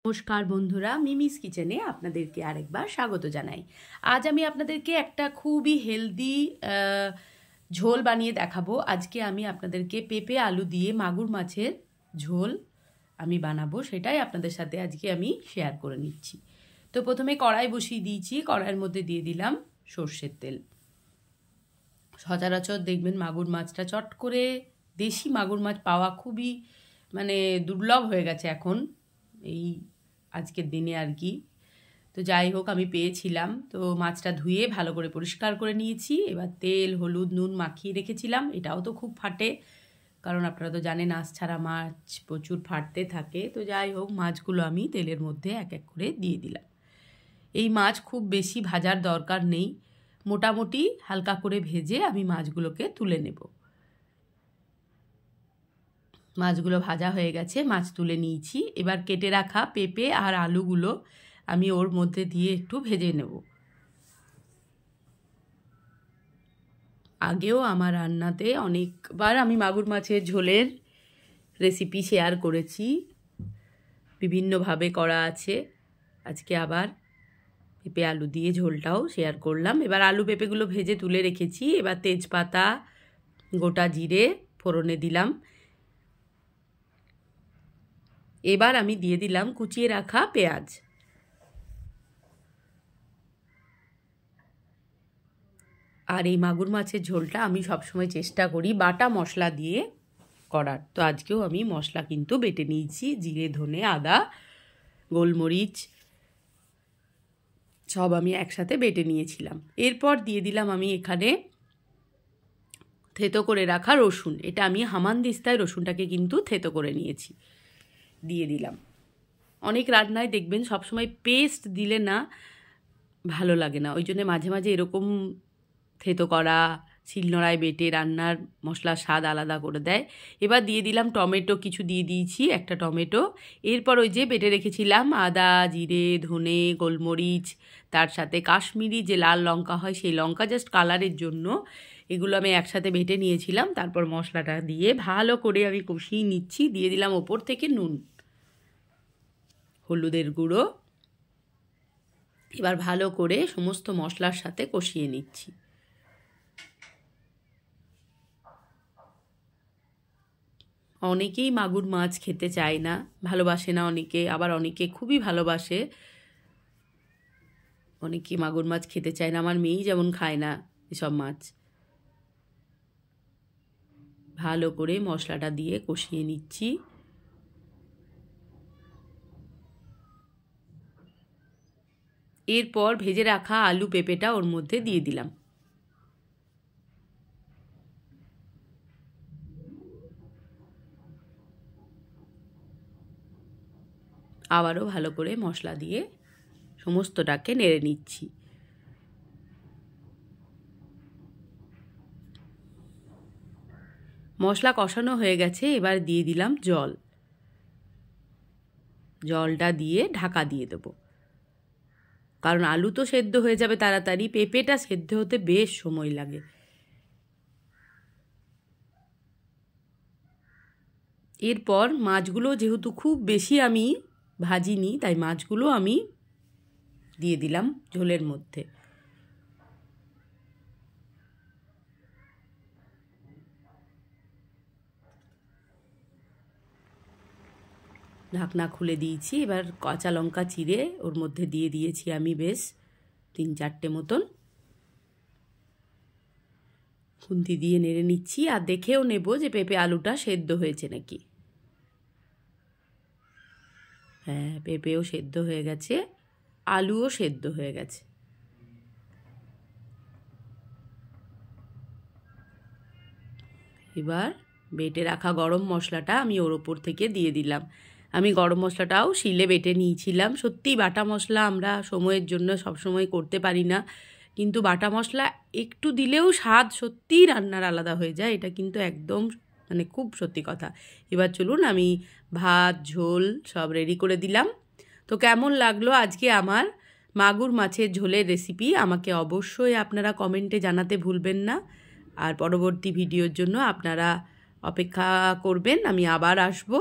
নমস্কার বন্ধুরা, মিমিস কিচেনে আপনাদেরকে আরেকবার স্বাগত জানাই। আজ আমি আপনাদেরকে একটা খুবই হেলদি ঝোল বানিয়ে দেখাবো। আজকে আমি আপনাদেরকে পেঁপে আলু দিয়ে মাগুর মাছের ঝোল আমি বানাবো, সেটাই আপনাদের সাথে আজকে আমি শেয়ার করে নিচ্ছি। তো প্রথমে কড়াই বসিয়ে দিয়েছি, কড়াইয়ের মধ্যে দিয়ে দিলাম সর্ষের তেল। সচরাচর দেখবেন মাগুর মাছটা চট করে দেশি মাগুর মাছ পাওয়া খুবই দুর্লভ হয়ে গেছে এখন এই আজকের দিনে আর কি। তো যাই হোক, আমি পেয়েছিলাম, তো মাছটা ধুয়ে ভালো করে পরিষ্কার করে নিয়েছি। এবার তেল, হলুদ, নুন মাখিয়ে রেখেছিলাম। এটাও তো খুব ফাটে, কারণ আপনারা তো জানেন আঁশ ছাড়া মাছ প্রচুর ফাটতে থাকে। তো যাই হোক, মাছগুলো আমি তেলের মধ্যে এক এক করে দিয়ে দিলাম। এই মাছ খুব বেশি ভাজার দরকার নেই, মোটামুটি হালকা করে ভেজে আমি মাছগুলোকে তুলে নেব। মাছগুলো ভাজা হয়ে গেছে, মাছ তুলে নিয়েছি। এবার কেটে রাখা পেঁপে আর আলুগুলো আমি ওর মধ্যে দিয়ে একটু ভেজে নেব। আগেও আমার রান্নাতে অনেকবার আমি মাগুর মাছের ঝোলের রেসিপি শেয়ার করেছি, বিভিন্নভাবে করা আছে। আজকে আবার পেঁপে আলু দিয়ে ঝোলটাও শেয়ার করলাম। এবার আলু পেঁপেগুলো ভেজে তুলে রেখেছি। এবার তেজপাতা, গোটা জিরে ফোড়নে দিলাম। এবার আমি দিয়ে দিলাম কুচিয়ে রাখা পেঁয়াজ। আর এই মাগুর মাছের ঝোলটা আমি সবসময় চেষ্টা করি বাটা মশলা দিয়ে করার। তো আজকেও আমি মশলা কিন্তু বেটে নিয়েছি, জিরে, ধনে, আদা, গোলমরিচ সব আমি একসাথে বেটে নিয়েছিলাম। এরপর দিয়ে দিলাম আমি এখানে থেতো করে রাখা রসুন। এটা আমি হামানদিস্তায় রসুনটাকে কিন্তু থেতো করে নিয়েছি, দিয়ে দিলাম। অনেক রান্নায় দেখবেন সবসময় পেস্ট দিলে না ভালো লাগে না, ওই জন্য মাঝে মাঝে এরকম থেতো করা শিলনোড়ায় বেটে রান্নার মশলার স্বাদ আলাদা করে দেয়। এবার দিয়ে দিলাম টমেটো, কিছু দিয়ে দিয়েছি, একটা টমেটো। এরপর ওই যে বেটে রেখেছিলাম আদা, জিরে, ধনে, গোলমরিচ, তার সাথে কাশ্মীরি যে লাল লঙ্কা হয় সেই লঙ্কা, জাস্ট কালারের জন্য, এগুলো আমি একসাথে বেটে নিয়েছিলাম। তারপর মশলাটা দিয়ে ভালো করে আমি কষিয়ে নিচ্ছি। দিয়ে দিলাম ওপর থেকে নুন, হলুদের গুঁড়ো। এবার ভালো করে সমস্ত মশলার সাথে কষিয়ে নিচ্ছি। অনেকেই মাগুর মাছ খেতে চায় না, ভালোবাসে না অনেকে, আবার অনেকে খুবই ভালোবাসে। অনেকে মাগুর মাছ খেতে চায় না, আমার মেয়েই যেমন খায় না এসব মাছ। ভালো করে মশলাটা দিয়ে কষিয়ে নিচ্ছি। এরপর ভেজে রাখা আলু পেঁপেটা ওর মধ্যে দিয়ে দিলাম। আবারও ভালো করে মশলা দিয়ে সমস্তটাকে নেড়ে নিচ্ছি। মশলা কষানো হয়ে গেছে, এবার দিয়ে দিলাম জল। জলটা দিয়ে ঢাকা দিয়ে দেবো, কারণ আলু তো সেদ্ধ হয়ে যাবে তাড়াতাড়ি, পেঁপেটা সেদ্ধ হতে বেশ সময় লাগে। এরপর মাছগুলো যেহেতু খুব বেশি আমি ভাজিনি, তাই মাছগুলো আমি দিয়ে দিলাম ঝোলের মধ্যে। ঢাকনা খুলে দিয়েছি। এবার কাঁচা লঙ্কা চিড়ে ওর মধ্যে দিয়ে দিয়েছি আমি বেশ 3-4টে মতন। খুন্তি দিয়ে নেড়ে নিচ্ছি, আর দেখেও নেব যে পেঁপে আলুটা সেদ্ধ হয়েছে নাকি। হ্যাঁ, পেঁপেও সেদ্ধ হয়ে গেছে, আলুও সেদ্ধ হয়ে গেছে। এবার বেটে রাখা গরম মশলাটা আমি ওর ওপর থেকে দিয়ে দিলাম। আমি গরম মশলাটাও শিলে বেটে নিয়েছিলাম। সত্যিই বাটা মশলা আমরা সময়ের জন্য সবসময় করতে পারি না, কিন্তু বাটা মশলা একটু দিলেও স্বাদ সত্যিই রান্নার আলাদা হয়ে যায়, এটা কিন্তু একদম খুব সত্যি কথা। এবার চলুন, আমি ভাত, ঝোল সব রেডি করে দিলাম। তো কেমন লাগলো আজকে আমার মাগুর মাছের ঝোলের রেসিপি, আমাকে অবশ্যই আপনারা কমেন্টে জানাতে ভুলবেন না। আর পরবর্তী ভিডিওর জন্য আপনারা অপেক্ষা করবেন, আমি আবার আসবো।